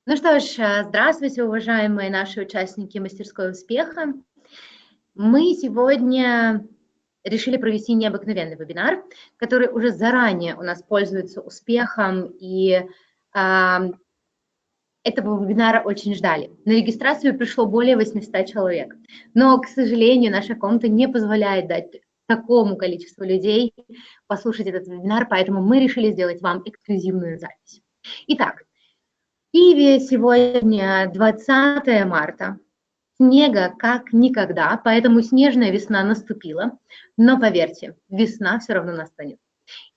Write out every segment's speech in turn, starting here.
Ну что ж, здравствуйте, уважаемые наши участники мастерской успеха. Мы сегодня решили провести необыкновенный вебинар, который уже заранее у нас пользуется успехом, и этого вебинара очень ждали. На регистрацию пришло более 800 человек, но, к сожалению, наша комната не позволяет дать такому количеству людей послушать этот вебинар, поэтому мы решили сделать вам эксклюзивную запись. Итак, в Киеве сегодня 20 марта, снега как никогда, поэтому снежная весна наступила, но поверьте, весна все равно настанет.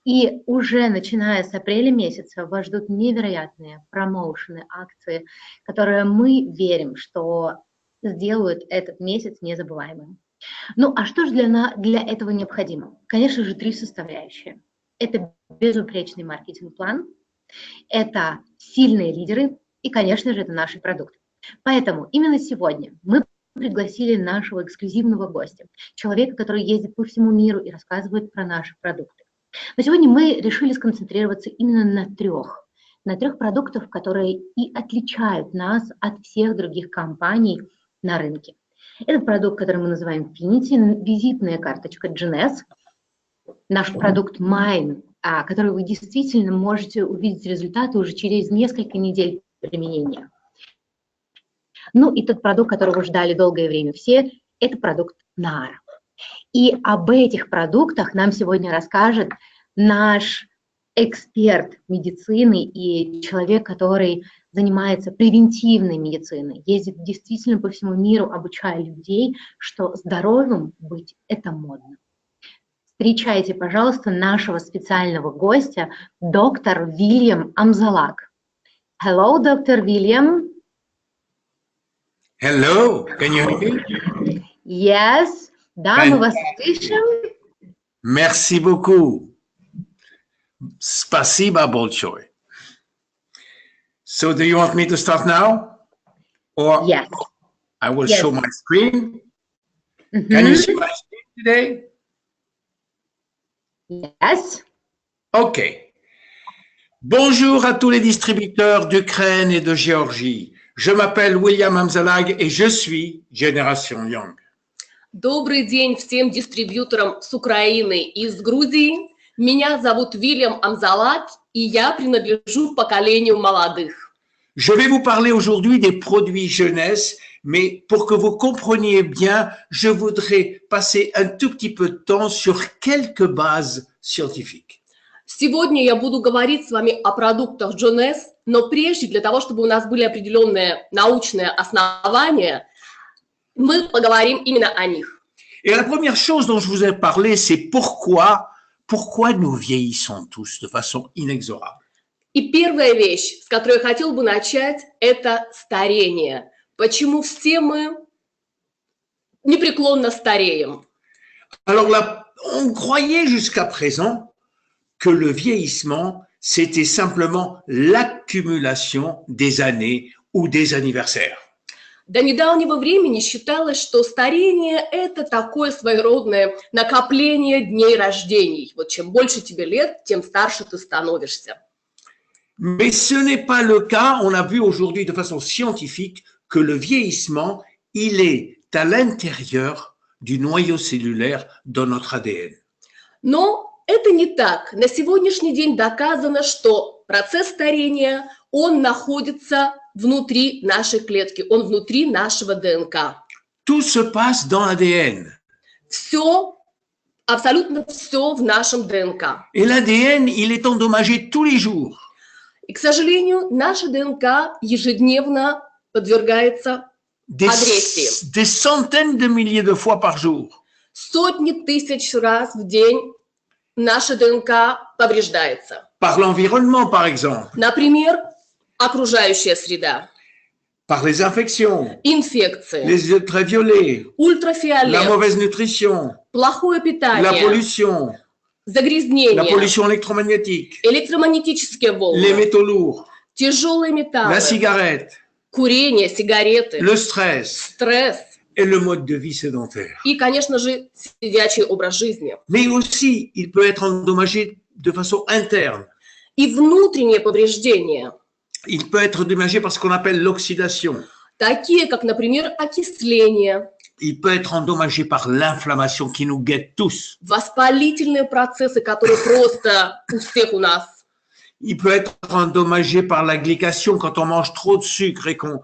И уже начиная с апреля месяца вас ждут невероятные промоушены, акции, которые мы верим, что сделают этот месяц незабываемым. Ну а что же для этого необходимо? Конечно же, 3 составляющие. Это безупречный маркетинг-план, это сильные лидеры и, конечно же, это наши продукты. Поэтому именно сегодня мы пригласили нашего эксклюзивного гостя, человека, который ездит по всему миру и рассказывает про наши продукты. Но сегодня мы решили сконцентрироваться именно на трех продуктах, которые и отличают нас от всех других компаний на рынке. Этот продукт, который мы называем Finity, визитная карточка GNS, наш продукт Mine, который вы действительно можете увидеть результаты уже через несколько недель применения. Ну и тот продукт, которого ждали долгое время все, это продукт Nara. И об этих продуктах нам сегодня расскажет наш эксперт медицины и человек, который занимается превентивной медициной, ездит действительно по всему миру, обучая людей, что здоровым быть – это модно. Встречайте, пожалуйста, нашего специального гостя, доктор Вильям Амзалак. Hello, доктор Вильям. Hello, can you hear me? Yes, да, мы вас слышим. Merci beaucoup. Спасибо большое. So, do you want me to start now? Or yes. I will show my screen. Can you see my screen today? Yes. OK. Bonjour à tous les distributeurs d'Ukraine et de Géorgie. Je m'appelle William Amzalag et je suis Génération Young. Добрый день всем дистрибьюторам с Украины и с Грузии. Меня зовут Вильям Амзалак, и я принадлежу поколению молодых. Je vais vous parler aujourd'hui des produits jeunesse, mais pour que vous compreniez bien, je voudrais passer un tout petit peu de temps sur quelques bases scientifiques. Сегодня я буду говорить с вами о продуктах GNS, но прежде, для того, чтобы у нас были определенные научные основания, мы поговорим именно о них. Et la première chose dont je vous ai parlé, c'est pourquoi nous vieillissons tous de façon inexorable. И первая вещь, с которой я хотел бы начать, это старение. Почему все мы непреклонно стареем? Alors là, on croyait jusqu'à présent que le vieillissement, c'était simplement l'accumulation des années ou des anniversaires. До недавнего времени считалось, что старение – это такое своеродное накопление дней рождений. Вот чем больше тебе лет, тем старше ты становишься. Mais ce n'est pas le cas. On a vu aujourd'hui de façon scientifique que le vieillissement, il est à l'intérieur du noyau cellulaire dans notre ADN. Но это не так. На сегодняшний день доказано, что процесс старения, он находится внутри нашей клетки, он внутри нашего ДНК. Tout se passe dans l'ADN. Все, абсолютно все в нашем ДНК. Et l'ADN, il est endommagé tous les jours. И, к сожалению, наша ДНК ежедневно подвергается агрессии. Des centaines de milliers de fois par jour. Сотни тысяч раз в день наша ДНК повреждается. Par l'environnement, par exemple. Например, окружающая среда. Par les infections. Инфекции. Les ultraviolets. Ультрафиолет. La mauvaise nutrition. Плохое питание. La pollution. Загрязнение. La pollution électromagnétique. Электромагнетические волны. Les métaux lourds. Тяжелые металлы. La cigarette. Курение, сигареты. Le stress. Стресс. Et le mode de vie sédentaire. И, конечно же, сидячий образ жизни. Mais aussi, il peut être endommagé de façon interne. И внутреннее повреждение. Il peut être endommagé par ce qu'on appelle l'oxydation. такие как, например, окисление, Il peut être endommagé par l'inflammation qui nous guette tous. воспалительные процессы, которые просто у всех у нас. Il peut être endommagé par la glycation quand on mange trop de sucre et qu'on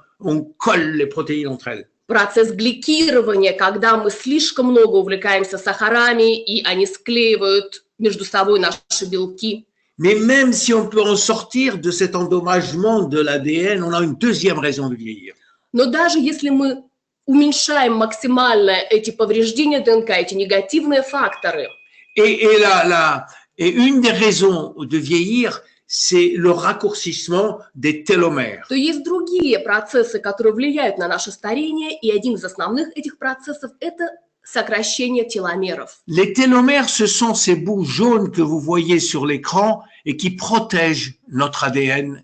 colle les protéines entre elles. Процесс гликирования, когда мы слишком много увлекаемся сахарами, и они склеивают между собой наши белки. Mais même si on peut en sortir de cet endommagement de l'ADN, on a une deuxième raison de vieillir. Но даже если мы уменьшаем максимально эти повреждения ДНК, эти негативные факторы, Et une des raisons de vieillir, c'est le raccourcissement des télomères. то есть другие процессы, которые влияют на наше старение, и один из основных этих процессов – это сокращение теломеров. Les télomères, ce sont ces bouts jaunes que vous voyez sur l'écran et qui protègent notre ADN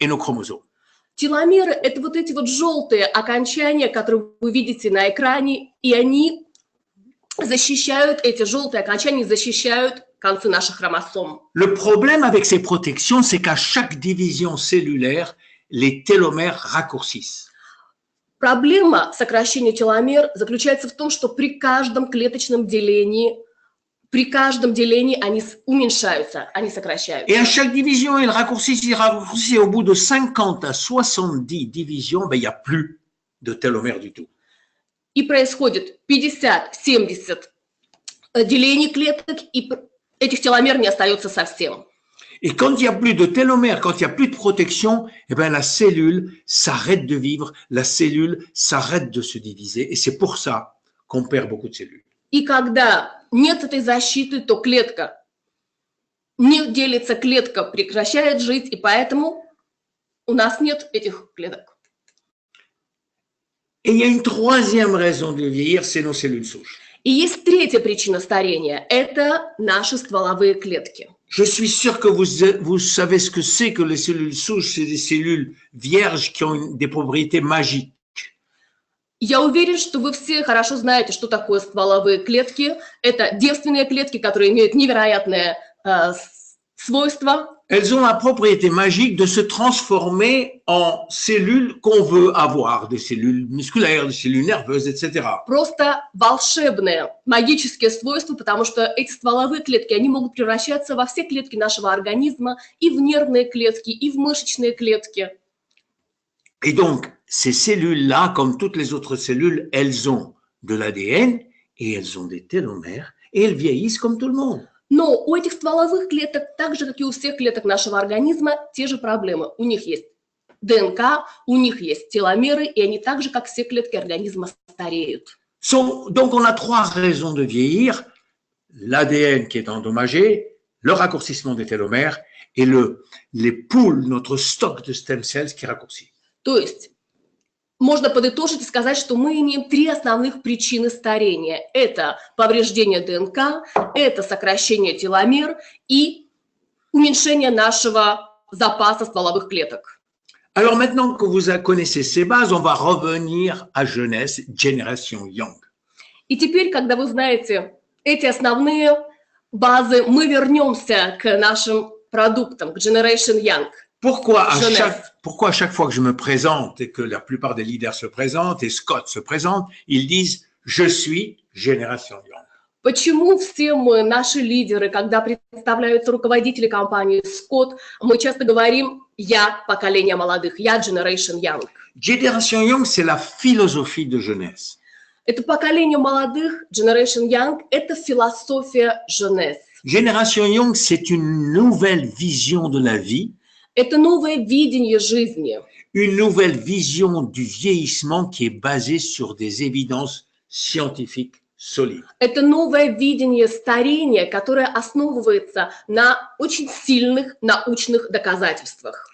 et nos chromosomes. Теломеры – это вот эти вот желтые окончания, которые вы видите на экране, и они защищают, эти желтые окончания защищают концы наших хромосом. Le problème avec ces protections, c'est qu'à chaque division cellulaire, les télomères raccourcissent. Проблема сокращения теломер заключается в том, что при каждом клеточном делении, они уменьшаются, они сокращаются. Et à chaque division, ils raccourcissent, et au bout de 50 à 70 divisions, ben, il n'y a plus de télomères du tout. И происходит 50-70 делений клеток, и этих теломер не остается совсем. Et quand il n'y a plus de télomères, quand il n'y a plus de protection, eh ben, la cellule s'arrête de vivre, la cellule s'arrête de se diviser. Et c'est pour ça qu'on perd beaucoup de cellules. И когда нет этой защиты, то клетка не делится, клетка прекращает жить, и поэтому у нас нет этих клеток. Et il y a une troisième raison de vieillir, c'est nos cellules souches. И есть третья причина старения – это наши стволовые клетки. Je suis sûr que vous savez ce que c'est que les cellules souches, c'est des cellules vierges qui ont des propriétés magiques. Я уверен, что вы все хорошо знаете, что такое стволовые клетки. Это девственные клетки, которые имеют невероятное свойство. Elles ont la propriété magique de se transformer en cellules qu'on veut avoir, des cellules musculaires, des cellules nerveuses, etc. Просто волшебное, магическое свойство, потому что эти стволовые клетки, они могут превращаться во все клетки нашего организма, и в нервные клетки, и в мышечные клетки. Et donc, ces cellules-là, comme toutes les autres cellules, elles ont de l'ADN et elles ont des télomères et elles vieillissent comme tout le monde. Но у этих стволовых клеток, так же, как и у всех клеток нашего организма, те же проблемы. У них есть ДНК, у них есть теломеры, и они так же, как все клетки организма, стареют. Donc, on a trois raisons de vieillir. L'ADN qui est endommagé, le raccourcissement des télomères et les poules, notre stock de stem cells qui raccourcit. То есть можно подытожить и сказать, что мы имеем три основных причины старения. Это повреждение ДНК, это сокращение теломер и уменьшение нашего запаса стволовых клеток. Alors maintenant que vous connaissez ces bases, on va revenir à jeunesse, Generation Young. И теперь, когда вы знаете эти основные базы, мы вернемся к нашим продуктам, к Generation Young. Pourquoi à chaque fois que je me présente et que la plupart des leaders se présentent et Scott se présente, ils disent « Je suis Génération Young ». Почему все мы, наши лидеры, когда представляются руководители компании Scott, мы часто говорим «Я поколение молодых», «Я Generation Young». Génération Young, c'est la philosophie de jeunesse. Это поколение молодых, Generation Young, это философия jeunesse. Génération Young, c'est une nouvelle vision de la vie. Это новое видение жизни. Une nouvelle vision du vieillissement qui est basée sur des évidences scientifiques solides. Это новое видение старения, которое основывается на очень сильных научных доказательствах.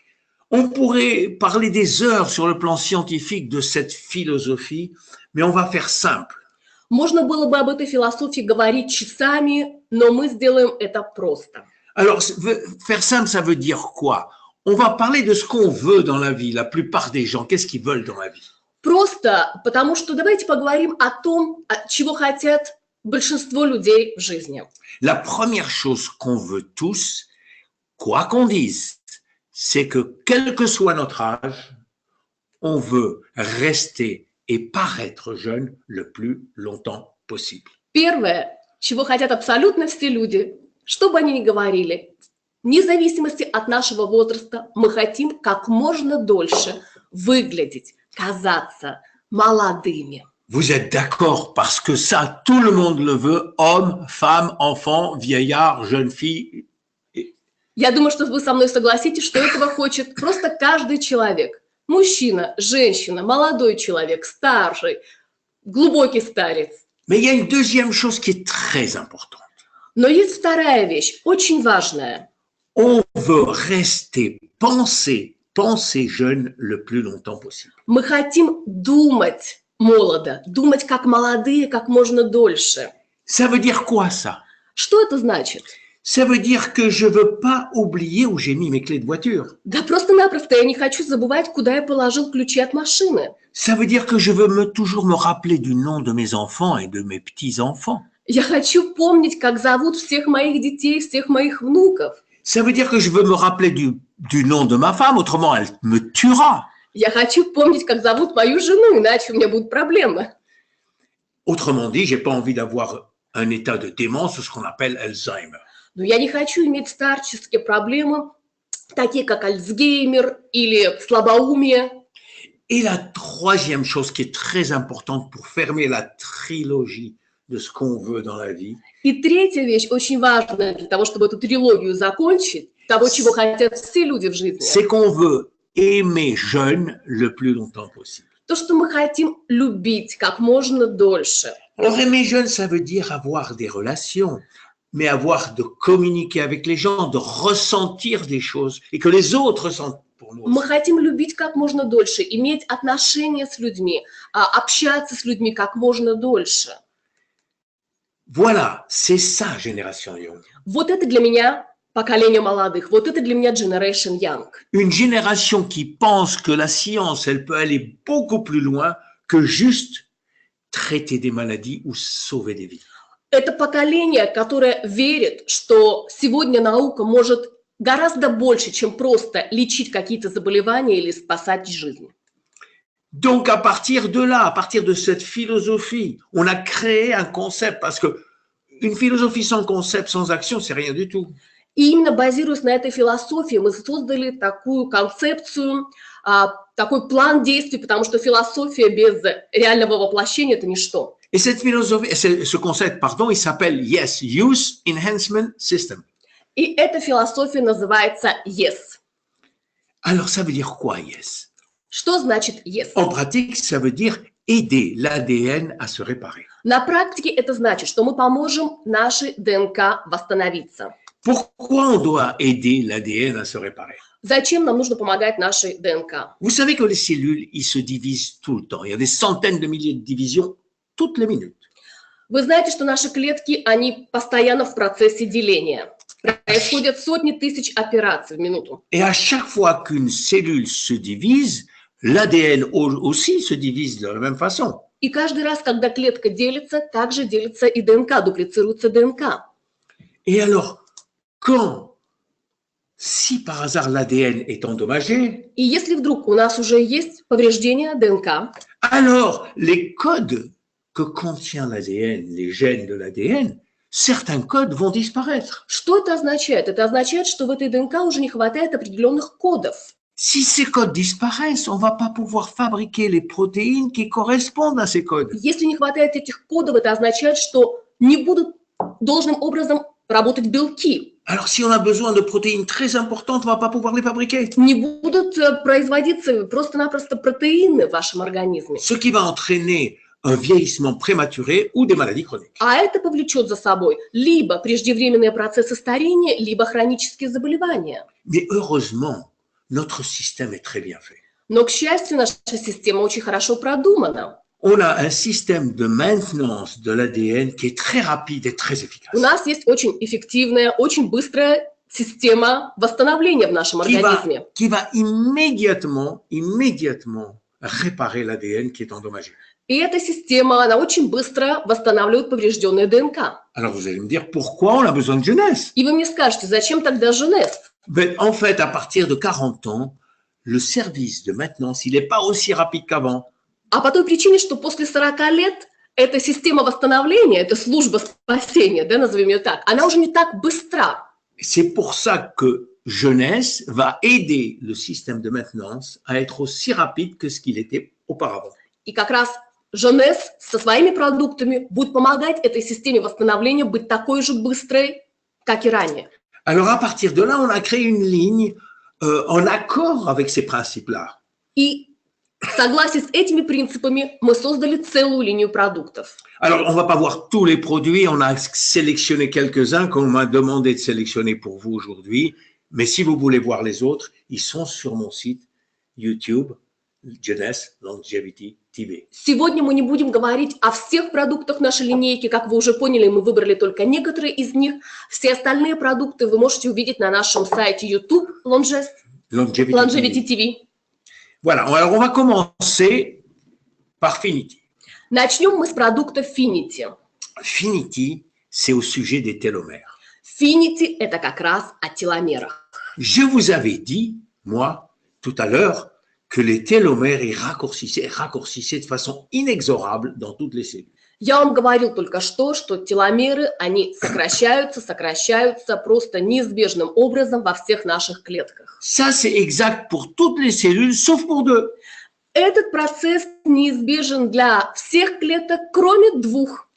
On pourrait parler des heures sur le plan scientifique de cette philosophie, mais on va faire simple. Можно было бы об этой философии говорить часами, но мы сделаем это просто. Alors, faire simple, ça veut dire quoi? On va parler de ce qu'on veut dans la vie, la plupart des gens. Qu'est-ce qu'ils veulent dans la vie? Просто потому что давайте поговорим о том, чего хотят большинство людей в жизни. La première chose qu'on veut tous, quoi qu'on dise, c'est que quel que soit notre âge, on veut rester et paraître jeune le plus longtemps possible. Первое, чего хотят абсолютно все люди, что бы они ни говорили, вне зависимости от нашего возраста, мы хотим как можно дольше выглядеть, казаться молодыми. Vous êtes d'accord parce que ça, tout le monde le veut, homme, femme, enfant, vieillard, jeune fille. Я думаю, что вы со мной согласитесь, что этого хочет просто каждый человек. Мужчина, женщина, молодой человек, старший, глубокий старец. Mais il y a une deuxième chose qui est très importante. Но есть вторая вещь, очень важная. On veut rester, penser jeune le plus longtemps possible. Мы хотим думать молодо, думать как молодые, как можно дольше. Ça veut dire quoi ça? Что это значит? Ça veut dire que je veux pas oublier où j'ai mis mes clés de voiture. Да просто-напросто я не хочу забывать, куда я положил ключи от машины. Ça veut dire que je veux toujours me rappeler du nom de mes enfants et de mes petits-enfants. Я хочу помнить, как зовут всех моих детей, всех моих внуков. Ça veut dire que je veux me rappeler du nom de ma femme, autrement elle me tuera. Я хочу помнить, как зовут мою жену, иначе у меня будут проблемы. Autrement dit, j'ai pas envie d'avoir un état de démence ou ce qu'on appelle Alzheimer. Но я не хочу иметь старческие проблемы, такие как Альцгеймер или слабоумие. Et la troisième chose qui est très importante pour fermer la trilogie de ce qu'on veut dans la vie, И третья вещь, очень важная для того, чтобы эту трилогию закончить, того, чего хотят все люди в жизни, c'est qu'on veut aimer jeune le plus longtemps possible. то, что мы хотим любить как можно дольше. Alors aimer jeune, ça veut dire avoir des relations, mais avoir de communiquer avec les gens, de ressentir des choses et que les autres ressentent pour nous. Мы хотим любить как можно дольше, иметь отношения с людьми, общаться с людьми как можно дольше. Voilà, c'est ça, Génération Young. Вот это для меня поколение молодых, вот это для меня Generation Young. Une génération qui pense que la science, elle peut aller beaucoup plus loin que juste traiter des maladies ou sauver des vies. Это поколение, которое верит, что сегодня наука может гораздо больше, чем просто лечить какие-то заболевания или спасать жизнь. Donc, à partir de là, à partir de cette philosophie, on a créé un concept parce que une philosophie sans concept, sans action, c'est rien du tout. И именно базируясь на этой философии, мы создали такую концепцию, такой план действий, потому что философия без реального воплощения – это ничто. Et cette philosophie, ce concept, pardon, il s'appelle Yes, Use Enhancement System. И эта философия называется YES. Alors, ça veut dire quoi, Yes? Что значит YES? En pratique, ça veut dire aider l'ADN à se réparer. На практике это значит, что мы поможем нашей ДНК восстановиться. Pourquoi on doit aider l'ADN à se réparer? Зачем нам нужно помогать нашей ДНК? Vous savez que les cellules, ils se divisent tout le temps. Il y a des centaines de milliers de divisions toutes les minutes. Вы знаете, что наши клетки, они постоянно в процессе деления. Происходят сотни тысяч операций в минуту. Et à chaque fois qu'une cellule se divise, l'ADN aussi se divise de la même façon. И каждый раз, когда клетка делится, также делится и ДНК, дуплицируется ДНК. Et alors, si par hasard l'ADN est endommagé, И если вдруг у нас уже есть повреждение ДНК, alors les codes que contient l'ADN, les gènes de l'ADN, certains codes vont disparaître. что это означает? Это означает, что в этой ДНК уже не хватает определенных кодов. Si ces codes disparaissent, on ne va pas pouvoir fabriquer les protéines qui correspondent à ces codes. Если не хватает этих кодов, это означает, что не будут должным образом работать белки. Alors si on a besoin de protéines très importantes, on ne va pas pouvoir les fabriquer. Не будут производиться просто-напросто протеины в вашем организме. Ce qui va entraîner un vieillissement prématuré ou des maladies chroniques. А это повлечет за собой либо преждевременные процессы старения, либо хронические заболевания. Mais heureusement, notre système est très bien fait. Но, к счастью, наша система очень хорошо продумана. On a un système de maintenance de l'ADN qui est très rapide et très efficace. У нас есть очень эффективная, очень быстрая система восстановления в нашем организме. Qui va immédiatement réparer l'ADN qui est endommagé. И эта система, она очень быстро восстанавливает поврежденное ДНК. Alors vous allez me dire, pourquoi on a besoin de jeunesse? И вы мне скажете, зачем тогда женез? Mais en fait, à partir de 40 ans, le service de maintenance, il n'est pas aussi rapide qu'avant. А по той причине, что после 40 лет эта система восстановления, эта служба спасения, да, назовем ее так, она уже не так быстра. C'est pour ça que Jeunesse va aider le système de maintenance à être aussi rapide que ce qu'il était auparavant. И как раз Jeunesse со своими продуктами будет помогать этой системе восстановления быть такой же быстрой, как и ранее. Alors, à partir de là, on a créé une ligne en accord avec ces principes-là. И в согласии с этими принципами мы создали целую линию продуктов. Alors, on ne va pas voir tous les produits, on a sélectionné quelques-uns qu'on m'a demandé de sélectionner pour vous aujourd'hui, mais si vous voulez voir les autres, ils sont sur mon site YouTube, Jeunesse Longevity TV. Сегодня мы не будем говорить о всех продуктах нашей линейки, как вы уже поняли, мы выбрали только некоторые из них. Все остальные продукты вы можете увидеть на нашем сайте YouTube Longevity TV. Voilà, alors on va commencer par Finity. Начнем мы с продукта Finity. Finity, c'est au sujet des télomères. Finity – это как раз о теломерах. Je vous avais dit, moi, tout à l'heure, que les télomères ils raccourcissaient de façon inexorable dans toutes les cellules. Я вам говорил только что теломеры, они сокращаются просто неизбежным образом во всех наших клетках. Ça, c'est exact pour toutes les cellules, sauf pour deux. Этот процесс неизбежен для всех клеток, кроме двух.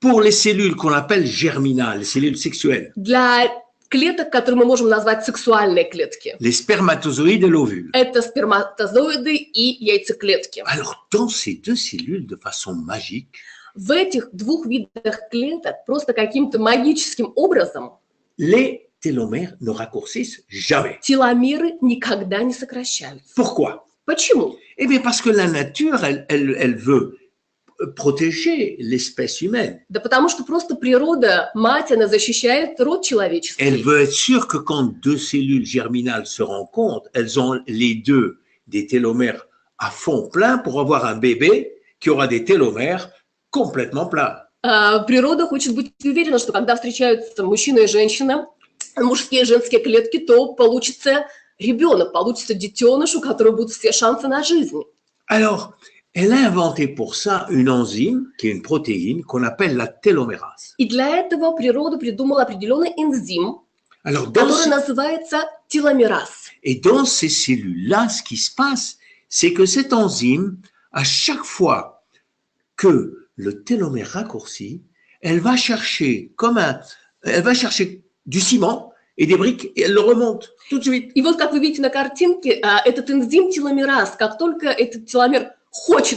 Pour les cellules qu'on appelle germinales, les cellules sexuelles. Для клеток, которые мы можем назвать сексуальные клетки. Les spermatozoïdes et l'ovule. Это сперматозоиды и яйцеклетки. Alors, dans ces deux cellules, de façon magique, в этих двух видах клеток просто каким-то магическим образом les télomères ne raccourcissent jamais. Теломеры никогда не сокращаются. Pourquoi? Почему? Eh bien, parce que la nature, elle veut protéger l'espèce humaine. Да потому что просто природа, мать, она защищает род человеческий. Elle veut être sûre que quand deux cellules germinales se rencontrent, elles ont les deux des télomères à fond plein pour avoir un bébé qui aura des télomères complètement pleins. Природа хочет быть уверена, что когда встречаются мужчина и женщина, мужские и женские клетки, то получится ребенок, получится детеныш, у которого будут все шансы на жизнь. Alors, elle a inventé pour ça une enzyme, qui est une protéine, qu'on appelle la télomérase. И для этого природа придумала определенный энзим, Alors, который называется теломераз. Et dans ces cellules-là, ce qui se passe, c'est que cette enzyme, à chaque fois que le télomère raccourci, elle va chercher du ciment et des briques et elle le remonte tout de suite. И вот, как вы видите на картинке, этот энзим теломераз, как только этот теломер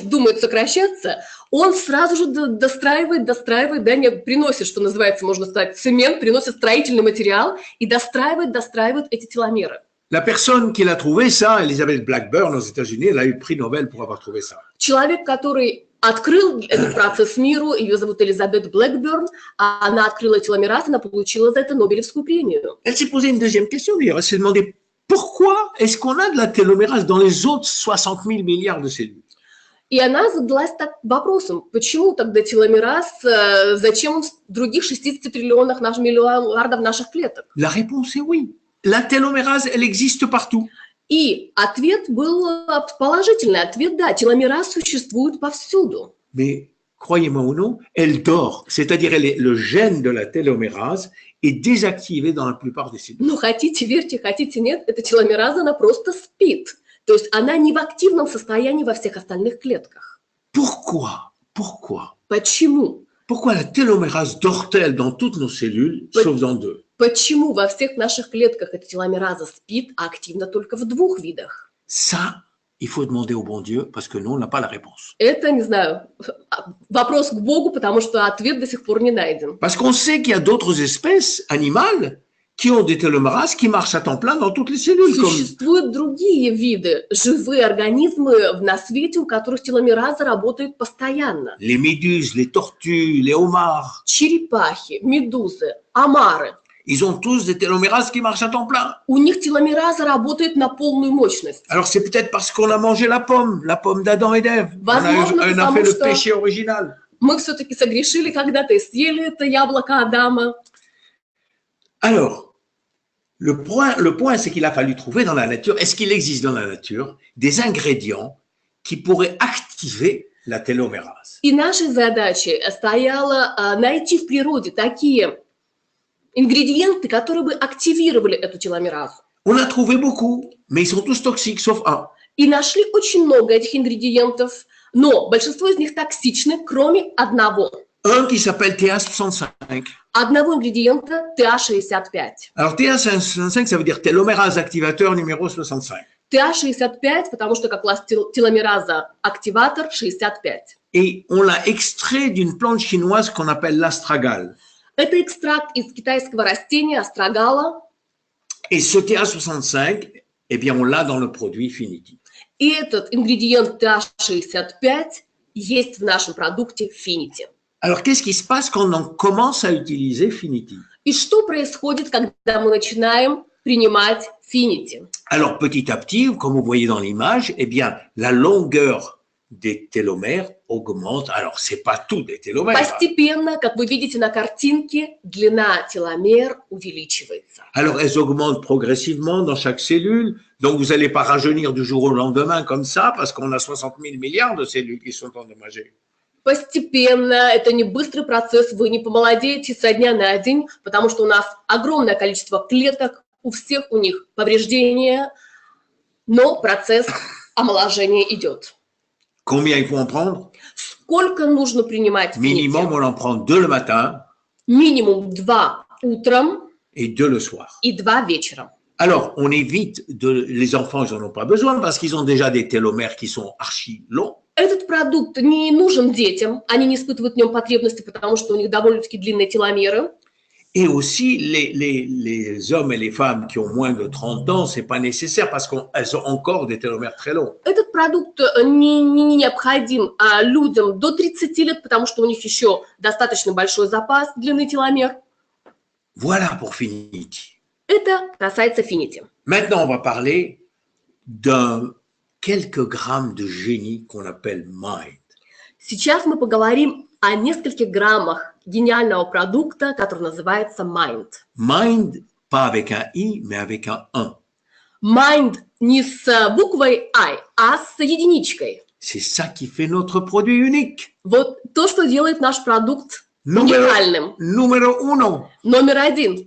думает сокращаться, он сразу же достраивает, да, не приносит, что называется, можно сказать, цемент, приносит строительный материал и достраивает эти теломеры. La personne qui l'a trouvé ça, Elizabeth Blackburn aux États-Unis, elle a eu le prix Nobel pour avoir trouvé ça. Человек, который открыл этот процесс миру, ее зовут Элизабет Блэкберн, она открыла теломераз, она получила за это Нобелевскую премию. Elle s'est posé une deuxième question, d'ailleurs. Elle s'est demandé pourquoi est-ce qu'on a de la télomérase dans les autres 60 000 milliards de cellules? И она задалась так вопросом, почему тогда теломераз, зачем он в других 60 триллионах миллиардов наших клеток? La réponse est oui. La télomérase, elle existe partout. И ответ был положительный. Ответ, да, теломераз существует повсюду. Mais croyez-moi ou non, elle dort. C'est-à-dire, le gène de la télomérase est désactivé dans la plupart des cellules. Ну, хотите верьте, хотите нет, эта теломераза, она просто спит. То есть она не в активном состоянии во всех остальных клетках. Pourquoi? Почему? Pourquoi la télomérase dort-elle dans toutes nos cellules, sauf dans deux? Почему во всех наших клетках эта теломераза спит, а активна только в двух видах? Ça, il faut demander au bon Dieu, parce que nous, on n'a pas la réponse. Это, не знаю, вопрос к Богу, потому что ответ до сих пор не найден. Parce qu'on sait qu'il y a d'autres espèces animales qui ont des télomérases qui marchent à temps plein dans toutes les cellules. Существуют другие виды, живые организмы на свете, у которых теломераза работает постоянно. Les méduses, les tortues, les homards. Черепахи, медузы, омары. Ils ont tous des télomérases qui marchent à temps plein. У них теломераза работает на полную мощность. Alors c'est peut-être parce qu'on a mangé la pomme d'Adam et d'Ève. On a fait le péché original. Мы все-таки согрешили когда-то и съели это яблоко Адама. Alors, Le point c'est qu'il a fallu trouver dans la nature, est-ce qu'il existe dans la nature des ingrédients qui pourraient activer la télomérase? И нашей задачей стояло найти в природе такие ингредиенты, которые бы активировали эту теломеразу. On a trouvé beaucoup, mais ils sont tous toxiques, sauf un. И нашли очень много этих ингредиентов, но большинство из них токсичны, кроме одного. Un qui s'appelle TA65. Одного ингредиента TA65. Alors TA65, ça veut dire télomérase activateur numéro 65. TA65, потому что как раз теломераза активатор 65. Et on l'a extrait d'une plante chinoise qu'on appelle l'astragale. Это экстракт из китайского растения астрагала. Et ce TA65, eh bien, on l'a dans le produit Finity. И этот ингредиент TA65 есть в нашем продукте Finity. Alors, qu'est-ce qui se passe quand on commence à utiliser Finity? И что происходит, когда мы начинаем принимать Finity? Alors, petit à petit, comme vous voyez dans l'image, eh bien, la longueur des télomères augmente. Alors, c'est pas tout des télomères. Постепенно, как вы видите на картинке, длина теломер увеличивается. Alors, elles augmentent progressivement dans chaque cellule. Donc, vous n'allez pas rajeunir du jour au lendemain comme ça, parce qu'on a 60 000 milliards de cellules qui sont endommagées. Постепенно, это не быстрый процесс, вы не помолодеете со дня на день, потому что у нас огромное количество клеток, у всех у них повреждения, но процесс омоложения идет. Combien il faut en prendre? Сколько нужно принимать Minimum, Finity? on en prend 2 le matin Минимум 2 утром et 2 le soir. и 2 вечером. Alors, on évite les enfants, ils n'en ont pas besoin parce qu'ils ont déjà des télomères qui sont archi longs. Этот продукт не нужен детям, они не испытывают в нем потребности, потому что у них довольно-таки длинные теломеры. Et aussi, les hommes et les femmes qui ont moins de 30 ans, ce n'est pas nécessaire parce qu'elles ont encore des télomères très longs. Этот продукт не необходим людям до 30 лет, потому что у них еще достаточно большой запас длины теломер. Voilà pour Finity. Это касается Finity. Maintenant, on va parler d'un quelques grammes de génie qu'on appelle Mind. Сейчас мы поговорим о нескольких граммах гениального продукта, который называется Mind. Mind, pas avec un I, mais avec un 1. Mind не с буквой I, а с единичкой. C'est ça qui fait notre produit unique. Вот то, что делает наш продукт Numéro уникальным. 1. Номер 1.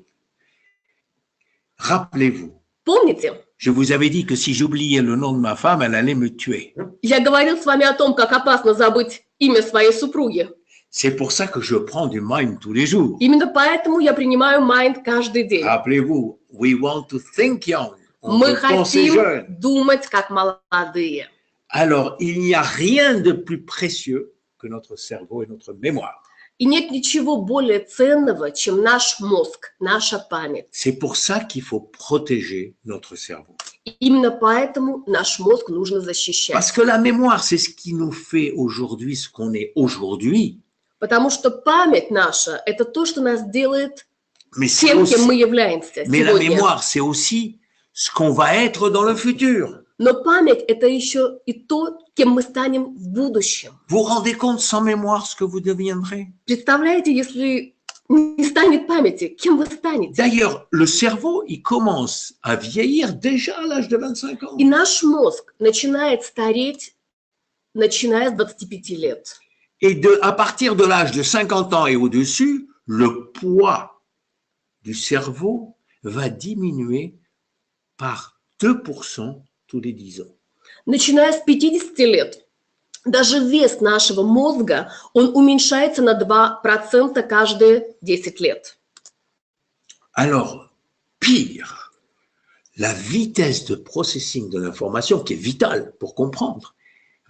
Rappelez-vous, Помните? je vous avais dit que si j'oubliais le nom de ma femme, elle allait me tuer. Я говорил с вами о том, как опасно забыть имя своей супруги. C'est pour ça que je prends du Mind tous les jours. Именно поэтому я принимаю Mind каждый день. Rappelez-vous, we want to think young. On Мы veut penser хотим jeune. думать как молодые. Alors, il n'y a rien de plus précieux que notre cerveau et notre mémoire. И нет ничего более ценного, чем наш мозг, наша память. C'est pour ça qu'il faut protéger notre cerveau. И именно поэтому наш мозг нужно защищать. Parce que la mémoire, c'est ce qui nous fait aujourd'hui ce qu'on est aujourd'hui. Потому что память наша – это то, что нас делает Mais, c'est тем, aussi- кем мы являемся mais la сегодня. mémoire, c'est aussi ce qu'on va être dans le futur. Но память – это еще и то, кем мы станем в будущем. Vous vous rendez compte sans mémoire ce que vous deviendrez? Представляете, если не станет памяти, кем вы станете? D'ailleurs, le cerveau, il commence à vieillir déjà à l'âge de 25 ans. И наш мозг начинает стареть, начиная с 25 лет. Et à partir de l'âge de 50 ans et au-dessus, le poids du cerveau va diminuer par 2% tous les 10 ans. Начиная с 50 лет, даже вес нашего мозга, он уменьшается на 2% каждые 10 лет. Alors, pire, la vitesse de processing de l'information, qui est vitale pour comprendre,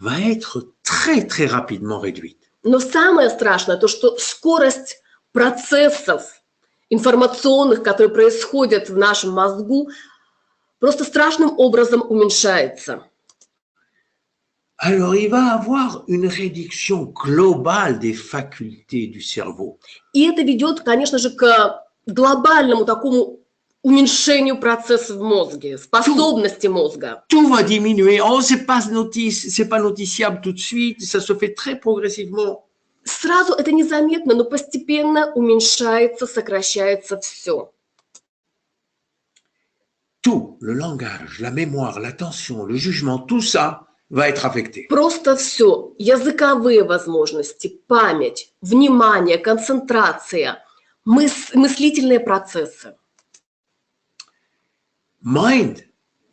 va être très, très rapidement réduite. Но самое страшное, то, что скорость процессов информационных, которые происходят в нашем мозгу, просто страшным образом уменьшается. Alors, il va avoir une réduction globale des facultés du cerveau. И это ведет, конечно же, к глобальному такому уменьшению процессов в мозге, способности мозга. Tout va diminuer. Oh, c'est pas noticiable tout de suite. Ça se fait très progressivement. Сразу это незаметно, но постепенно уменьшается, сокращается все. tout, le langage, la mémoire, l'attention, le jugement, tout ça va être affecté. Просто все. Языковые возможности, память, внимание, концентрация, мыслительные процессы. Mind,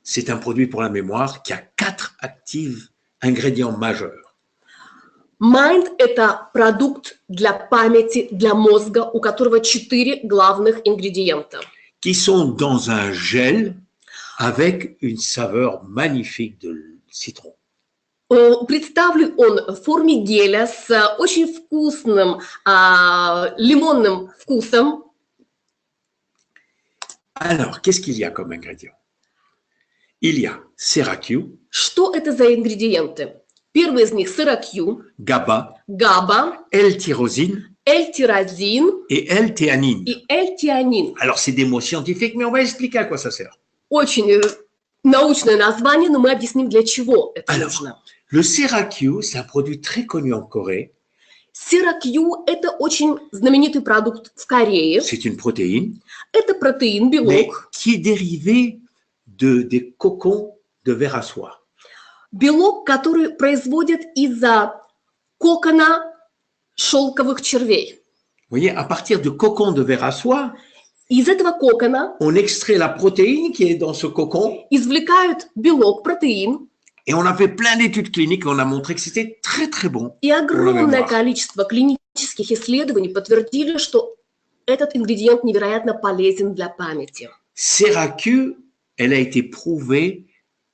c'est un produit pour la mémoire qui a 4 actifs ingrédients majeurs. Mind – это продукт для памяти, для мозга, у которого 4 главных ингредиента. Qui sont dans un gel avec une saveur magnifique de citron. Представлен он в форме геля с очень вкусным лимонным вкусом. Alors, qu'est-ce qu'il y a comme ingrédients? Il y a Sera-Q, Что это за ингредиенты? Первый из них – сыра-Q, GABA, габа, L-tyrosine L-тирозин et L-théanine. и L-тианин. Alors, c'est des mots scientifiques, mais on va expliquer à quoi ça sert. Очень научное название, но мы объясним, для чего это Alors, нужно. le Sera-Q, c'est un produit très connu en Corée. Сыра-Q – это очень знаменитый продукт в Корее. C'est une protéine, Это протеин, mais белок. qui est dérivé des cocons de vers à soie. Белок, который производят из-за кокона шелковых червей. Vous voyez, à partir de cocons de vers à soie, Из этого кокона on extrait la protéine qui est dans ce cocon извлекают белок, протеин, et on a fait plein d'études cliniques et on a montré que c'était très très bon. и огромное mémoire. количество клинических исследований подтвердили, что этот ингредиент невероятно полезен для памяти. Sera-Q, elle a été prouvée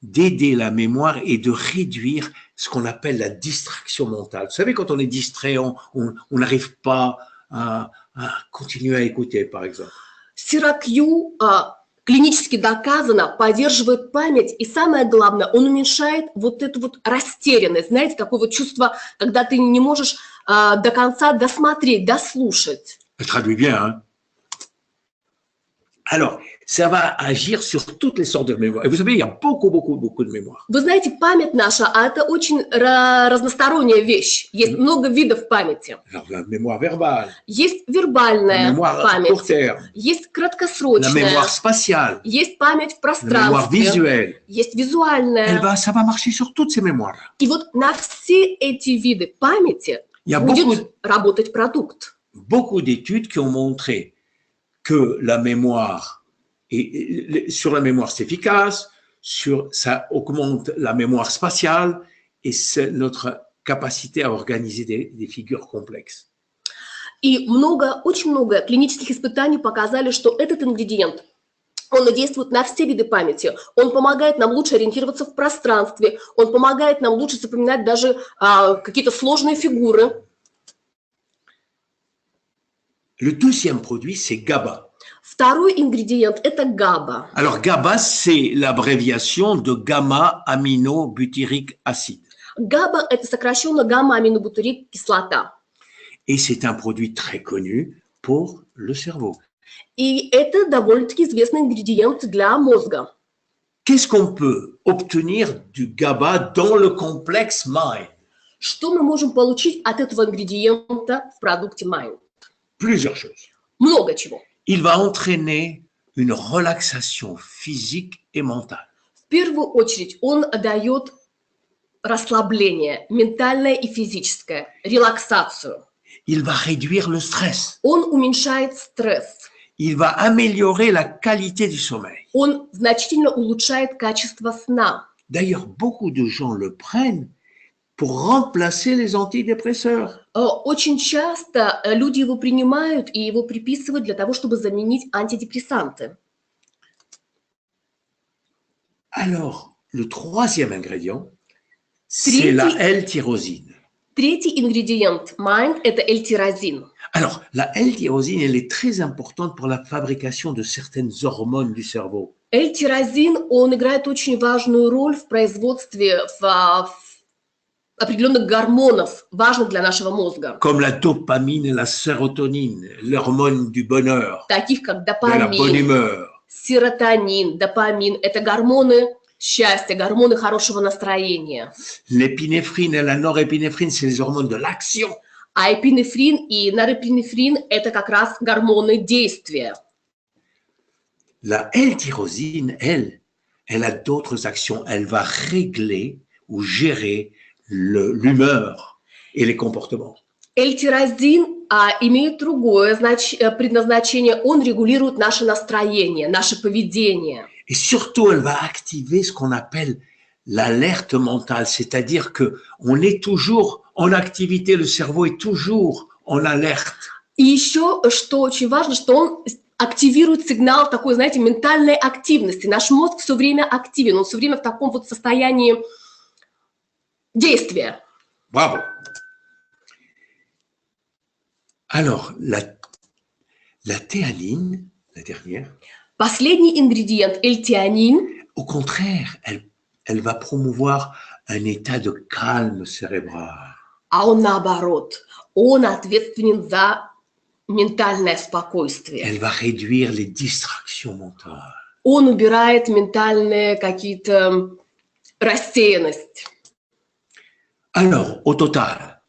d'aider la mémoire et de réduire ce qu'on appelle la distraction mentale. Vous savez, quand on est distrait, on n'arrive pas à continuer à écouter, par exemple. Сыра-Q клинически доказано поддерживает память, и самое главное, он уменьшает вот эту вот растерянность, знаете, такое вот чувство, когда ты не можешь до конца досмотреть, дослушать. Je traduis bien, hein? Alors, ça va agir sur toutes les sortes de mémoires. Et vous savez, il y a beaucoup de mémoires. Вы знаете, память наша, это очень разносторонняя вещь. Есть много видов памяти. Alors, la mémoire verbale, Есть la вербальная mémoire à court память, terme, есть la краткосрочная, mémoire spatiale, есть память в la mémoire пространстве, visuelle. есть визуальная. Ça va marcher sur toutes ces mémoires. И вот на все эти виды памяти Il y a будет работать продукт. beaucoup d'études qui ont montré que la mémoire, sur la mémoire c'est efficace, ça augmente la mémoire spatiale et c'est notre capacité à organiser des figures complexes. И очень много клинических испытаний показали, что этот ингредиент, он действует на все виды памяти. Он помогает нам лучше ориентироваться в пространстве, он помогает нам лучше запоминать даже какие-то сложные фигуры. Le deuxième produit, c'est GABA. Второй ингредиент – это габа. Alors, GABA, c'est l'abréviation de gamma-aminobutyrique acide. габа – это сокращенно гамма-аминобутырик кислота. Et c'est un produit très connu pour le cerveau. И это довольно-таки известный ингредиент для мозга. Qu'est-ce qu'on peut obtenir du GABA dans le complexe Mind? Что мы можем получить от этого ингредиента в продукте Mind? Plusieurs choses. Много чего. Il va entraîner une relaxation physique et mentale. В первую очередь он дает расслабление, ментальное и физическое, релаксацию. Il va réduire le stress. Он уменьшает стресс. Il va améliorer la qualité du sommeil. Он значительно улучшает качество сна. D'ailleurs, beaucoup de gens le prennent pour remplacer les antidépresseurs. Очень часто люди его принимают и его приписывают для того, чтобы заменить антидепрессанты. Alors, le troisième ingrédient, c'est la L-tyrosine. Третий ингредиент Mind – это L-тирозин. Alors, la L-tyrosine, elle est très importante pour la fabrication de certaines hormones du cerveau. L-тирозин, он играет очень важную роль в производстве определенных гормонов, важных для нашего мозга. Comme la dopamine et la sérotonine, l'hormone du bonheur, Таких как de la bonne допамин, humeur. серотонин, допамин – это гормоны счастья, гормоны хорошего настроения. L'épinéphrine et la norépinéphrine, c'est les hormones de l'action. А эпинефрин и норепинефрин – это как раз гормоны действия. La L-tyrosine, elle a d'autres actions. Elle va régler ou gérer l'humeur et les comportements. L-тирозин имеет другое предназначение. Он регулирует наше настроение, наше поведение. Et surtout, elle va activer ce qu'on appelle l'alerte mentale, c'est-à-dire que on est toujours en activité, le cerveau est toujours en alerte. И еще, что очень важно, что он активирует сигнал такой, знаете, ментальной активности. Наш мозг все время активен, он все время в таком вот состоянии действия. Bravo. Alors, la théanine, la dernière, Последний ингредиент, L-тианин, au contraire, elle va promouvoir un état de calme cérébral. а он наоборот, он ответственен за ментальное спокойствие. Elle va réduire les distractions mentales. Он убирает ментальные какие-то рассеянность. Alors, au total,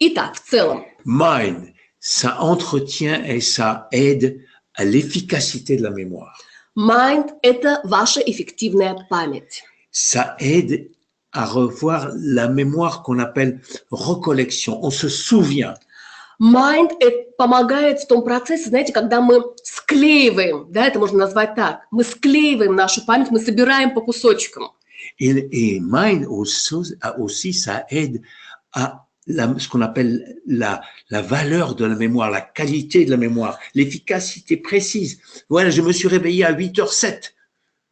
Итак, в целом, Mind, ça entretient et ça aide à l'efficacité de la mémoire. Mind – это ваша эффективная память. Ça aide à revoir la mémoire qu'on appelle recollection. On se souvient. Mind помогает в том процессе, знаете, когда мы склеиваем, да, это можно назвать так, мы склеиваем нашу память, мы собираем по кусочкам. Et Mind aussi, ça aide à ce qu'on appelle la valeur de la mémoire, la qualité de la mémoire, l'efficacité précise. Voilà, je me suis réveillé à 8h07.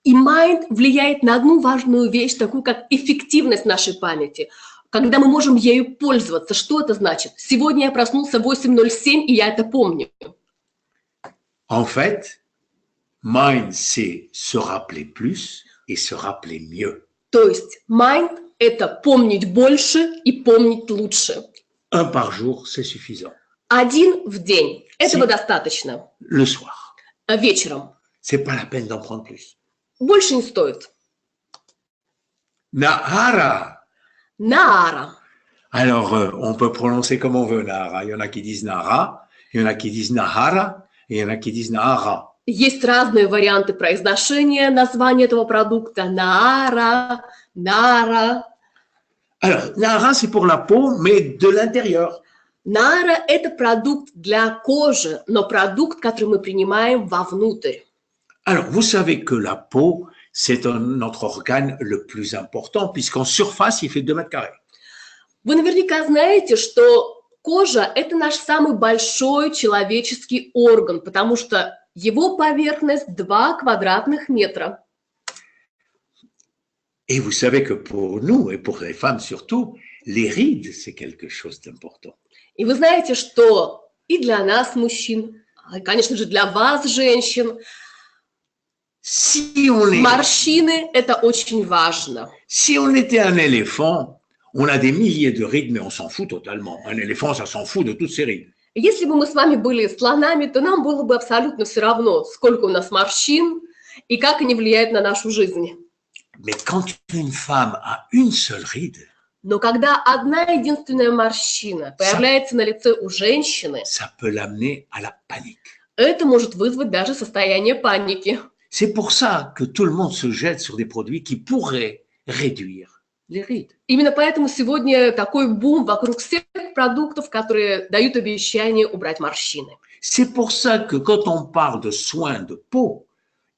И Mind влияет на одну важную вещь, такую как эффективность нашей памяти, когда мы можем ею пользоваться. Что это значит? Сегодня я проснулся в 8:07, и я это помню. En fait, Mind, c'est se rappeler plus et se rappeler mieux. То есть Mind – это помнить больше и помнить лучше. 1 par jour, c'est suffisant. 1 в день. Этого достаточно. Le soir. Вечером. C'est pas la peine d'en prendre plus. Больше не стоит. Nahara. Наара. Alors, on peut prononcer comme on veut, Nahara. Il y en a qui disent Nahara, il y en a qui disent Nahara, et il y en a qui disent Nahara. Есть разные варианты произношения названия этого продукта. Наара, Нара. Alors, Nahara, c'est pour la peau, mais de l'intérieur. Нара – это продукт для кожи, но продукт, который мы принимаем вовнутрь. Alors, vous savez que la peau, c'est notre organe le plus important, puisqu'en surface, il fait 2 mètres carrés. Вы наверняка знаете, что кожа – это наш самый большой человеческий орган, потому что его поверхность 2 квадратных метра. Et vous savez que pour nous, et pour les femmes surtout, les rides, c'est quelque chose d'important. И вы знаете, что и для нас, мужчин, и, конечно же, для вас, женщин, морщины – это очень важно. Si on était un éléphant, on a des milliers de rides, mais on s'en fout totalement. Un éléphant, ça s'en fout de toutes ses rides. Если бы мы с вами были слонами, то нам было бы абсолютно все равно, сколько у нас морщин и как они влияют на нашу жизнь. Mais quand une femme a une seule ride, Но когда одна единственная морщина появляется на лице у женщины, ça peut l'amener à la panique. это может вызвать даже состояние паники. C'est pour ça que tout le monde se jette sur des produits qui pourraient réduire les rides. Именно поэтому сегодня такой бум вокруг всех продуктов, которые дают обещание убрать морщины. C'est pour ça que quand on parle de soins de peau,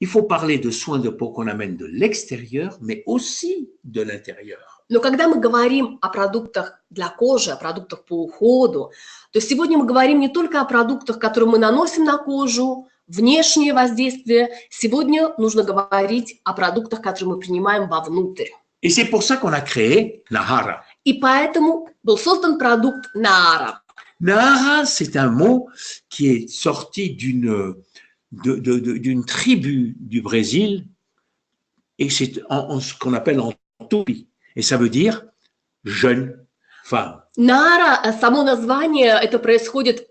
il faut parler de soins de peau qu'on amène de l'extérieur, mais aussi de l'intérieur. Но когда мы говорим о продуктах для кожи, о продуктах по уходу, то сегодня мы говорим не только о продуктах, которые мы наносим на кожу, внешнее воздействие. Сегодня нужно говорить о продуктах, которые мы принимаем вовнутрь. Et c'est pour ça qu'on a créé Nahara. И поэтому был создан продукт Наара. Nahara, c'est un mot qui est sorti d'une tribu du Brésil, et c'est ce qu'on appelle en tupi. Et ça veut dire jeune femme. Наара, само название, это происходит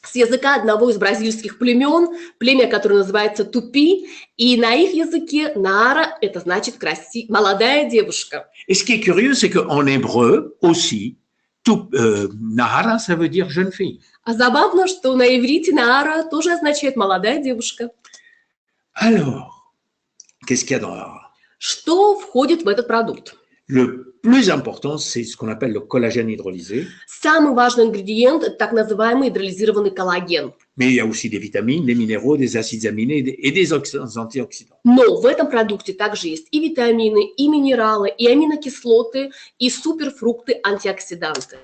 с языка одного из бразильских племен, племя, которое называется Тупи, и на их языке Наара, это значит молодая девушка. Et ce qui est curieux, c'est qu'en hébreu aussi, Nahara, ça veut dire jeune fille. А забавно, что на иврите Наара тоже означает молодая девушка. Alors, qu'est-ce qu'il y a dans la... Что входит в этот продукт? Le plus important, c'est ce qu'on appelle le collagène hydrolysé. Самый важный ингредиент – это так называемый гидролизированный коллаген. Mais il y a aussi des vitamines, des minéraux, des acides aminés et des antioxydants. Но в этом продукте также есть и витамины, и минералы, и аминокислоты, и суперфрукты, антиоксиданты.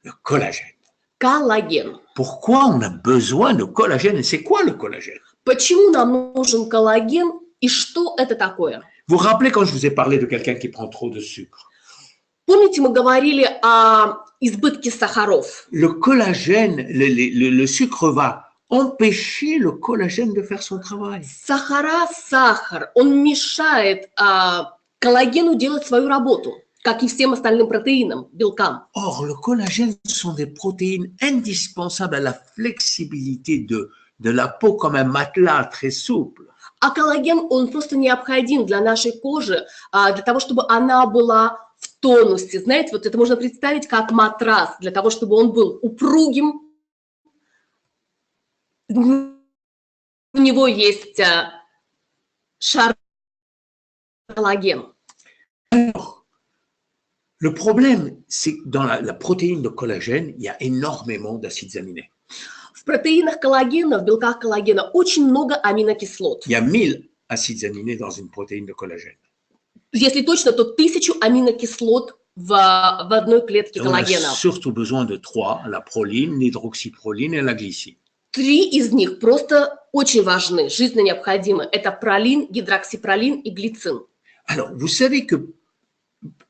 Le collagène. Коллаген. Pourquoi on a besoin de collagène et c'est quoi le collagène? Почему нам нужен коллаген и что это такое? Vous vous rappelez quand je vous ai parlé de quelqu'un qui prend trop de sucre? Помните, мы говорили о избытке сахаров? Le collagène, le sucre va empêcher le collagène de faire son travail. Сахара, сахар, он мешает коллагену делать свою работу, как и всем остальным протеинам, белкам. Or, le collagène sont des protéines indispensables à la flexibilité de la peau comme un matelas très souple. А коллаген, он просто необходим для нашей кожи, для того, чтобы она была в тонусе. Знаете, вот это можно представить как матрас, для того, чтобы он был упругим. У него есть шар коллаген. Alors, le problème, c'est que dans la protéine de collagène, il y a énormément d'acides aminés. В протеинах коллагена, в белках коллагена очень много аминокислот. Il y a 1000 acides aminés dans une protéine de collagène. Если точно, то 1000 аминокислот в одной клетке Et on a коллагена. surtout besoin de 3, la proline, l'hydroxyproline et la glycine. 3 из них просто очень важны, жизненно необходимы. Это пролин, гидроксипролин и глицин. Alors, vous savez que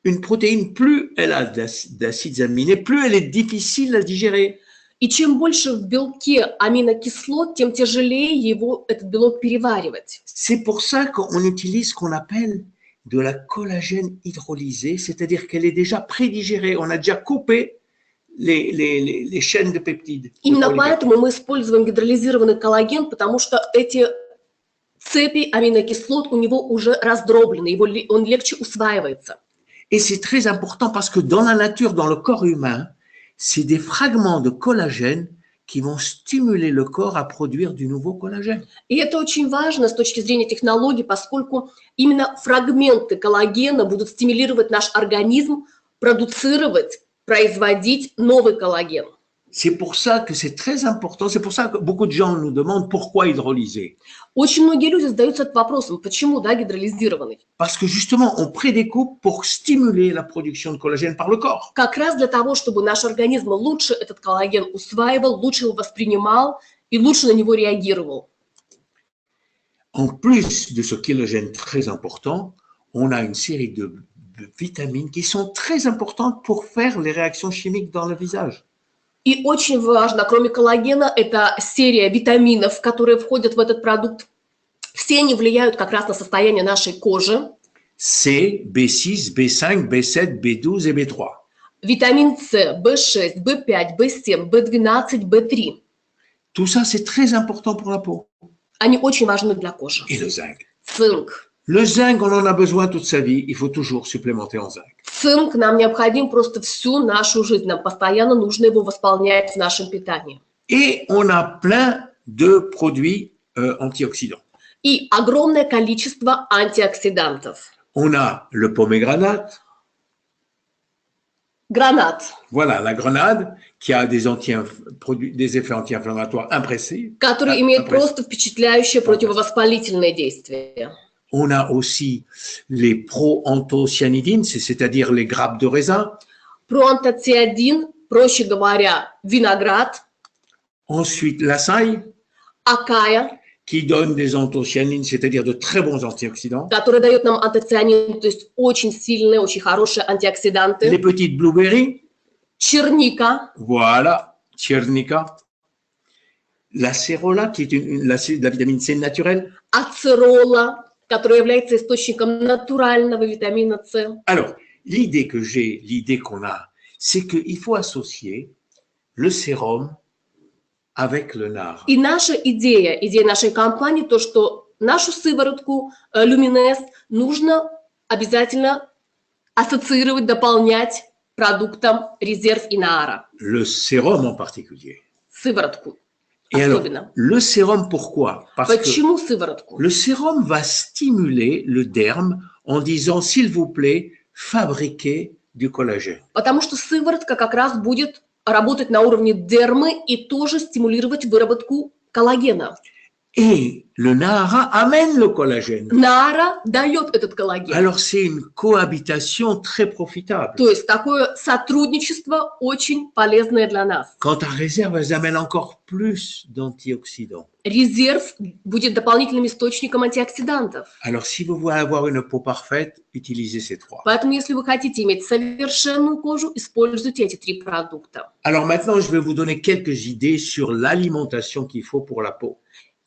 une protéine, plus elle a d'acides aminés, plus elle est difficile à digérer. И чем больше в белке аминокислот, тем тяжелее его, этот белок, переваривать. C'est pour ça qu'on utilise ce qu'on appelle de la collagène hydrolysée, c'est-à-dire qu'elle est déjà prédigérée. On a déjà coupé les chaînes de peptides. Именно поэтому мы используем гидролизированный коллаген, потому что эти цепи аминокислот у него уже раздроблены, он легче усваивается. Et c'est très important parce que dans la nature, dans le corps humain, c'est des fragments de collagène qui vont stimuler le corps à produire du nouveau collagène. И это очень важно с точки зрения технологий, поскольку именно фрагменты коллагена будут стимулировать наш организм продуцировать, производить новый коллаген. C'est pour ça que c'est très important, c'est pour ça que beaucoup de gens nous demandent pourquoi hydrolyser. Очень многие люди задаются этот вопросом, почему, да, гидролизированный? Parce que justement, on prédécoupe pour stimuler la production de collagène par le corps. Как раз для того, чтобы наш организм лучше этот коллаген усваивал, лучше его воспринимал и лучше на него реагировал. En plus de ce collagène très important, on a une série de vitamines qui sont très importantes pour faire les réactions chimiques dans le visage. И очень важно, кроме коллагена, это серия витаминов, которые входят в этот продукт. Все они влияют как раз на состояние нашей кожи. C, B6, B5, B7, B12 et B3. Витамин С, В6, В5, В7, В12, В3. Tout ça, c'est très important pour la peau. Они очень важны для кожи. Et le zinc. Цинк. Le zinc, on en a besoin toute sa vie. Il faut toujours supplémenter en zinc. Цинк нам необходим просто всю нашу жизнь. Нам постоянно нужно его восполнять в нашем питании. Et on a plein de produits antioxydants. И огромное количество антиоксидантов. On a le pomégranate. Гранат, Voilà, la grenade qui a des effets anti-inflammatoires impressionnants. который имеет просто впечатляющее противовоспалительное действие. On a aussi les proanthocyanidines, c'est-à-dire les grappes de raisin. Проантоцианин, проще говоря, виноград. Ensuite, l'açaï, Акая, qui donne des anthocyanines, c'est-à-dire de très bons antioxydants. который дает нам антоцианин, то есть очень сильные, очень хорошие Les антиоксиданты. petites blueberries, Черника, voilà, tchernika. La cérola, qui est la vitamine C naturelle. ацерола, который является источником натурального витамина С. Alors, l'idée qu'on a, c'est qu'il faut associer le sérum avec le nard. И наша идея нашей компании, то, что нашу сыворотку Люминес нужно обязательно ассоциировать, дополнять продуктом резерв Инаара. Le sérum en particulier. Сыворотку. Et alors, особенно. le sérum, pourquoi? Parce que Почему сыворотку? le sérum va stimuler le derme en disant, s'il vous plaît, fabriquez du collagène. Потому что сыворотка как раз будет работать на уровне дермы и тоже стимулировать выработку коллагена. Et le Nahara amène le collagène. Наара дает этот коллаген. Alors, c'est une cohabitation très profitable. То есть такое сотрудничество очень полезное для нас. Quant à réserve, elles amènent encore plus d'antioxydants. Резерв будет дополнительным источником антиоксидантов. Alors, si vous voulez avoir une peau parfaite, utilisez ces trois. Поэтому, если вы хотите иметь совершенную кожу, используйте эти 3 продукта. Alors maintenant, je vais vous donner quelques idées sur l'alimentation qu'il faut pour la peau.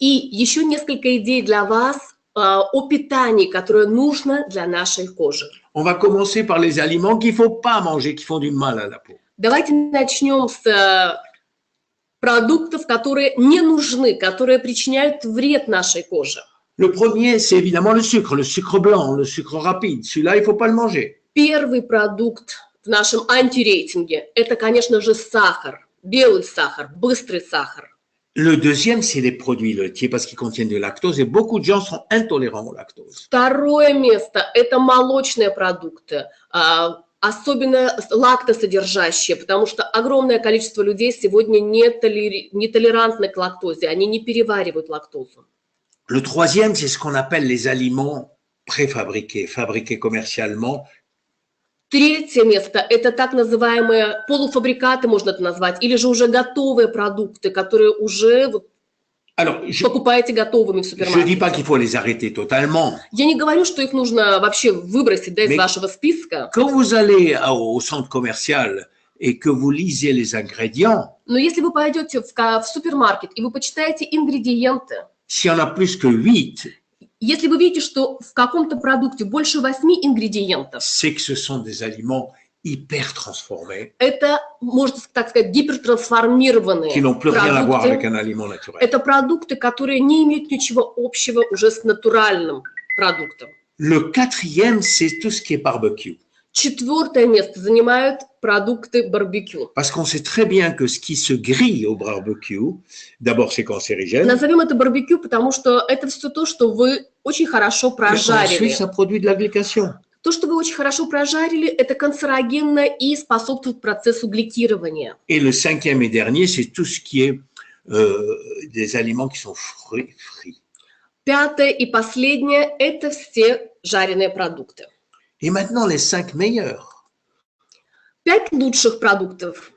И еще несколько идей для вас о питании, которое нужно для нашей кожи. On va commencer par les aliments qu'il ne faut pas manger, qui font du mal à la peau. Давайте начнем с продуктов, которые не нужны, которые причиняют вред нашей коже. Le premier, c'est évidemment le sucre blanc, le sucre rapide. Celui-là, il ne faut pas le manger. Первый продукт в нашем антирейтинге – это, конечно же, сахар, белый сахар, быстрый сахар. Le deuxième, c'est les produits laitiers parce qu'ils contiennent du lactose et beaucoup de gens sont intolérants au lactose. Второе место – это молочные продукты, особенно лактосодержащие, потому что огромное количество людей сегодня не толерантны к лактозе, они не переваривают лактозу. Le troisième, c'est ce qu'on appelle les aliments préfabriqués, fabriqués commercialement. Третье место – это так называемые полуфабрикаты, можно это назвать, или же уже готовые продукты, которые уже Alors, покупаете готовыми в je ne dis pas супермаркете. qu'il faut les arrêter totalement. Я не говорю, что их нужно вообще выбросить из вашего списка, Quand vous allez au centre commercial et que vous lisez les ingrédients, но если вы пойдете в супермаркет и вы почитаете ингредиенты, s'il y en a plus que 8, если вы видите, что в каком-то продукте больше 8 ингредиентов, c'est que ce sont des aliments hyper transformés это, можно так сказать, гипертрансформированные qui n'ont plus rien à voir avec продукты. un aliment naturel. Это продукты, которые не имеют ничего общего уже с натуральным продуктом. Le quatrième, c'est tout ce qui est barbecue. Четвертое место занимают продукты барбекю. Parce qu'on sait très bien que ce qui se grille au barbecue, d'abord c'est cancérigène, Назовем это барбекю, потому что это все то, что вы очень хорошо et прожарили. ensuite ça produit de la glycation. То, что вы очень хорошо прожарили, это канцерогенно и способствует процессу гликирования. Et le cinquième et dernier, c'est tout ce qui est des aliments qui sont frits. Пятое и последнее – это все жареные продукты. Et maintenant, les 5 meilleurs. 5 лучших продуктов,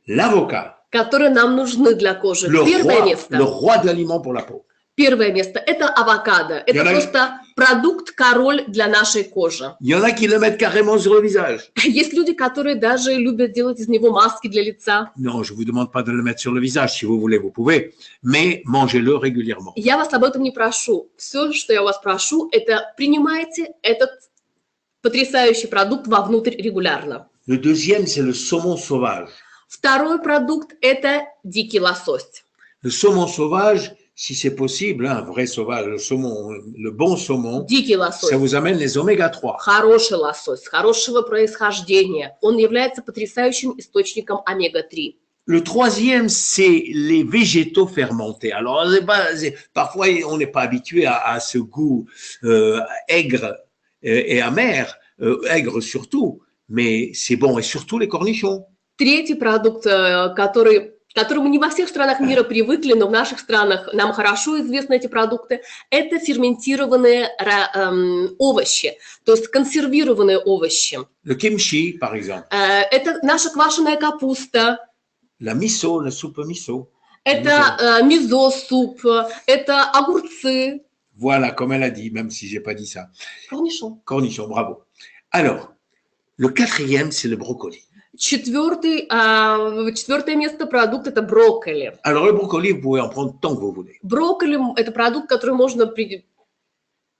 L'avocat, которые нам нужны для кожи. le Первое roi de l'aliment pour la peau. Первое место – это авокадо. Это просто продукт-король для нашей кожи. Il y en a qui le mettent carrément sur le visage. Есть люди, которые даже любят делать из него маски для лица. Non, je ne vous demande pas de le mettre sur le visage. Si vous voulez, vous pouvez. Mais mangez-le régulièrement. Я вас об этом не прошу. Все, что я у вас прошу, это принимайте этот потрясающий продукт вовнутрь регулярно. Le deuxième, c'est le saumon sauvage. Второй продукт – это дикий лосось. Le saumon sauvage, si c'est possible, un vrai sauvage, le saumon, le bon saumon, Дикий лосось. ça vous amène les oméga-3. Хороший лосось, хорошего происхождения. Он является потрясающим источником омега-3. Le troisième, c'est les végétaux fermentés. Alors, parfois, on n'est pas habitué à ce goût aigre et amer, aigre surtout, mais c'est bon, et surtout les cornichons. Третий продукт, которому не во всех странах мира привыкли, но в наших странах нам хорошо известны эти продукты, это ферментированные овощи, то есть консервированные овощи. Le kimchi, par exemple. Это наша квашеная капуста. La miso, la soupe miso. Это мизо-суп, это огурцы. Voilà, comme elle a dit, même si j'ai pas dit ça. Cornichon. Cornichon, bravo. Alors, le quatrième, c'est le brocoli. Четвертое место продукт – это брокколи. Alors, le brocoli, vous pouvez en prendre tant que vous voulez. Брокколи – это продукт, который можно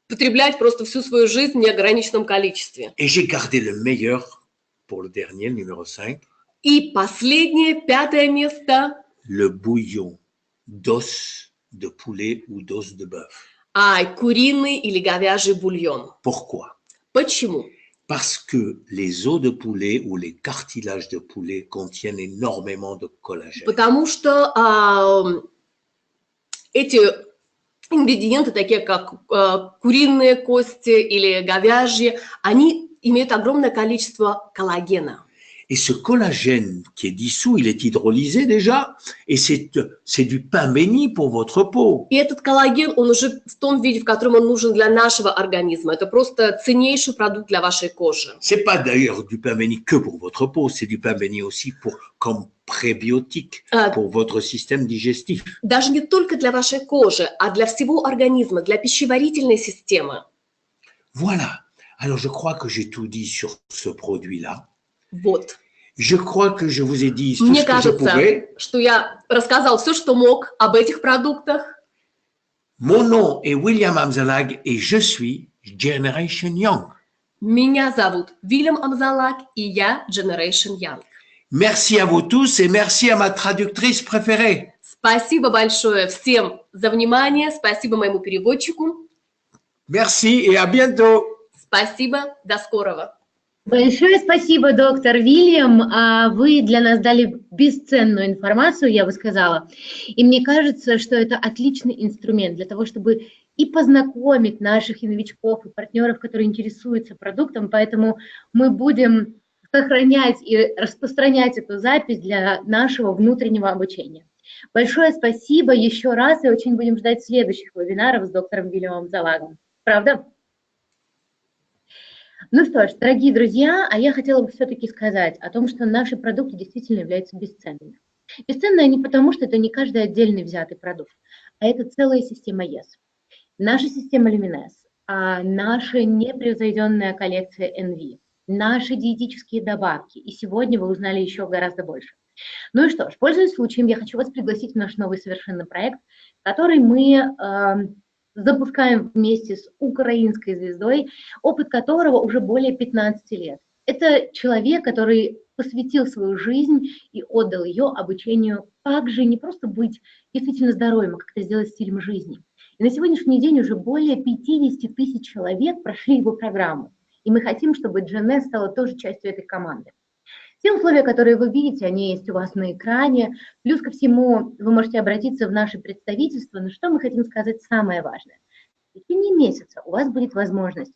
потреблять просто всю свою жизнь в неограниченном количестве. Et j'ai gardé le meilleur pour le dernier, le numéro 5. И последнее, пятое место – Le bouillon d'os de poulet ou d'os de bœuf. Куриный или говяжий бульон. Pourquoi? Почему? Parce que les os de poulet ou les cartilages de poulet contiennent énormément de collagène. Потому что эти ингредиенты, такие как куриные кости или говяжьи, они имеют огромное количество коллагена. Et ce collagène qui est dissous, il est hydrolysé déjà, et c'est du pain béni pour votre peau. И этот коллаген, он уже в том виде, в котором он нужен для нашего организма. Это просто ценнейший продукт для вашей кожи. C'est pas d'ailleurs du pain béni que pour votre peau, c'est du pain béni aussi comme prébiotique pour votre système digestif. Даже не только для вашей кожи, а для всего организма, для пищеварительной системы. Voilà. Alors je crois que j'ai tout dit sur ce produit-là. Вот. Je crois que je vous ai dit tout Мне ce que je кажется, pouvais. что я рассказал все, что мог об этих продуктах. Mon nom est William Amzalag et je suis Generation Young. Меня зовут Вильям Амзалак, и я Generation Young. Merci à vous tous et merci à ma traductrice préférée. Спасибо большое всем за внимание, спасибо моему переводчику. Merci et à bientôt. Спасибо, до скорого. Большое спасибо, доктор Вильям. Вы для нас дали бесценную информацию, я бы сказала. И мне кажется, что это отличный инструмент для того, чтобы и познакомить наших и новичков, и партнеров, которые интересуются продуктом. Поэтому мы будем сохранять и распространять эту запись для нашего внутреннего обучения. Большое спасибо еще раз, и очень будем ждать следующих вебинаров с доктором Вильямом Амзалагом. Правда? Ну что ж, дорогие друзья, а я хотела бы все-таки сказать о том, что наши продукты действительно являются бесценными. Бесценные не потому, что это не каждый отдельный взятый продукт, а это целая система ЕС. Наша система Luminess, наша непревзойденная коллекция NV, наши диетические добавки, и сегодня вы узнали еще гораздо больше. Ну и что ж, пользуясь случаем, я хочу вас пригласить в наш новый совершенно проект, который мы запускаем вместе с украинской звездой, опыт которого уже более 15 лет. Это человек, который посвятил свою жизнь и отдал ее обучению, как же не просто быть действительно здоровым, а как это сделать стилем жизни. И на сегодняшний день уже более 50 тысяч человек прошли его программу. И мы хотим, чтобы GNS стала тоже частью этой команды. Все условия, которые вы видите, они есть у вас на экране. Плюс ко всему вы можете обратиться в наше представительство. Но что мы хотим сказать самое важное? В течение месяца у вас будет возможность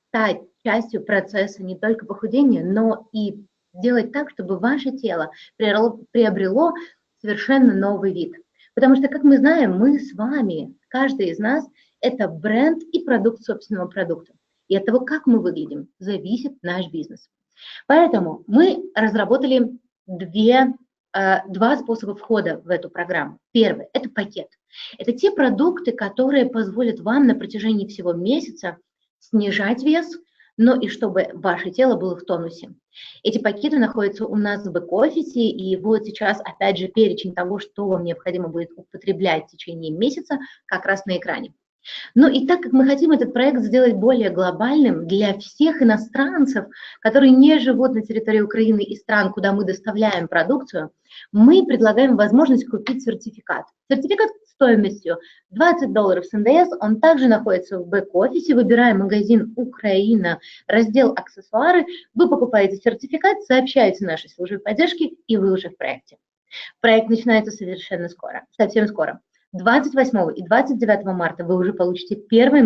стать частью процесса не только похудения, но и сделать так, чтобы ваше тело приобрело совершенно новый вид. Потому что, как мы знаем, мы с вами, каждый из нас, это бренд и продукт собственного продукта. И от того, как мы выглядим, зависит наш бизнес. Поэтому мы разработали два способа входа в эту программу. Первый – это пакет. Это те продукты, которые позволят вам на протяжении всего месяца снижать вес, но и чтобы ваше тело было в тонусе. Эти пакеты находятся у нас в бэк-офисе, и вот сейчас, опять же, перечень того, что вам необходимо будет употреблять в течение месяца, как раз на экране. Ну и так как мы хотим этот проект сделать более глобальным для всех иностранцев, которые не живут на территории Украины и стран, куда мы доставляем продукцию, мы предлагаем возможность купить сертификат. Сертификат стоимостью $20 с НДС, он также находится в бэк-офисе, выбираем магазин «Украина», раздел «Аксессуары», вы покупаете сертификат, сообщаете нашей службе поддержки, и вы уже в проекте. Проект начинается совершенно скоро, совсем скоро. 28 и 29 марта вы уже получите первые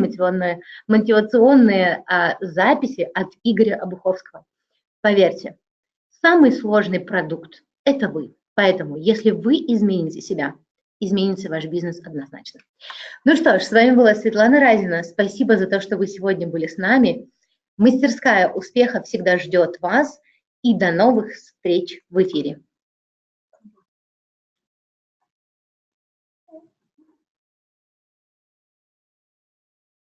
мотивационные записи от Игоря Обуховского. Поверьте, самый сложный продукт – это вы. Поэтому, если вы измените себя, изменится ваш бизнес однозначно. Ну что ж, с вами была Светлана Разина. Спасибо за то, что вы сегодня были с нами. Мастерская успеха всегда ждет вас. И до новых встреч в эфире.